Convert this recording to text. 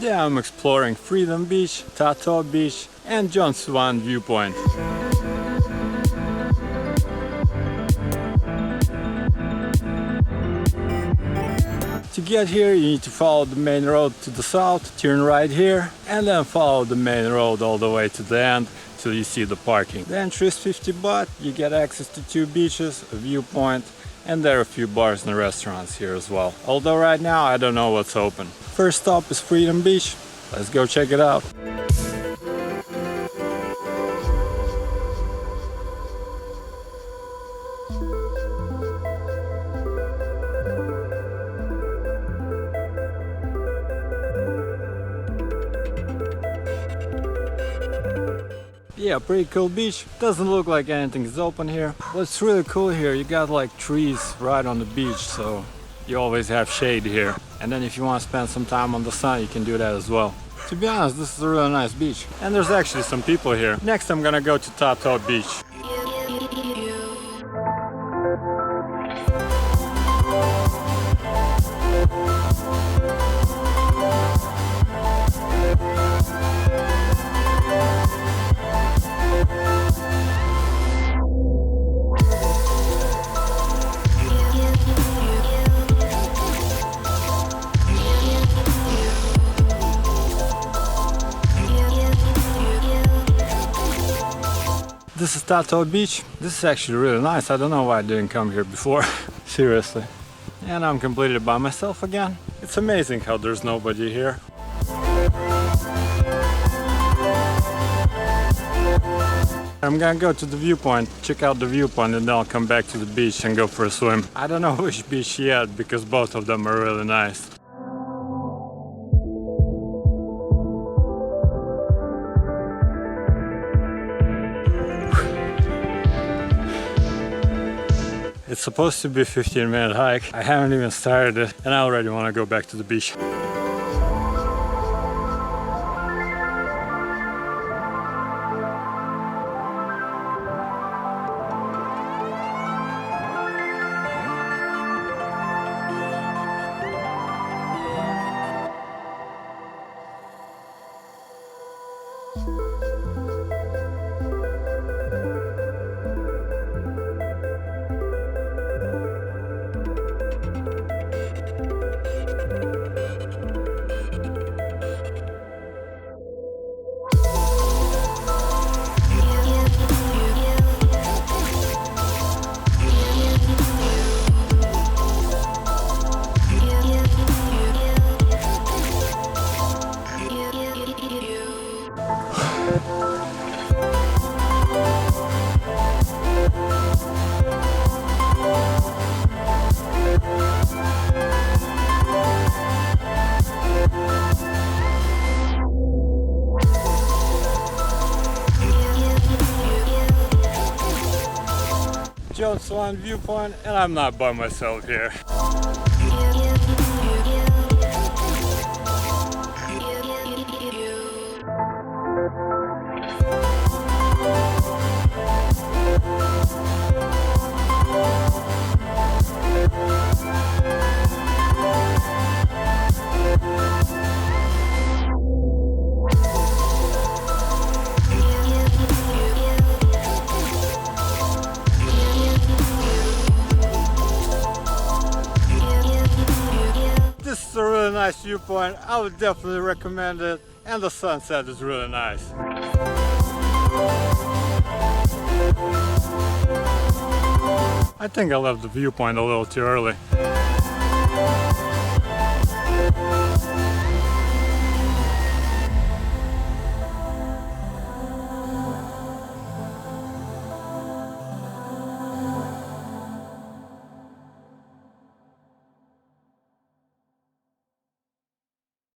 Today I'm exploring Freedom Beach, Tatoh Beach and John Suwan Viewpoint. To get here you need to follow the main road to the south, turn right here and then follow the main road all the way to the end till you see the parking. The entry is 50 baht, you get access to 2 beaches, a viewpoint, and there are a few bars and restaurants here as well. Although right now I don't know what's open. First stop is Freedom Beach. Let's go check it out. Yeah, pretty cool beach. Doesn't look like anything is open here. What's really cool here, you got like trees right on the beach, so you always have shade here. And then if you want to spend some time on the sun, you can do that as well. To be honest, this is a really nice beach. And there's actually some people here. Next I'm gonna go to Tatoh Beach. This is Tatoh Beach. This is actually really nice. I don't know why I didn't come here before. Seriously. And I'm completely by myself again. It's amazing how there's nobody here. I'm gonna go to the viewpoint, check out the viewpoint, and then I'll come back to the beach and go for a swim. I don't know which beach yet because both of them are really nice. It's supposed to be a 15-minute hike. I haven't even started it and I already want to go back to the beach. John Suwan Viewpoint, and I'm not by myself here. This is a really nice viewpoint. I would definitely recommend it, and the sunset is really nice. I think I left the viewpoint a little too early.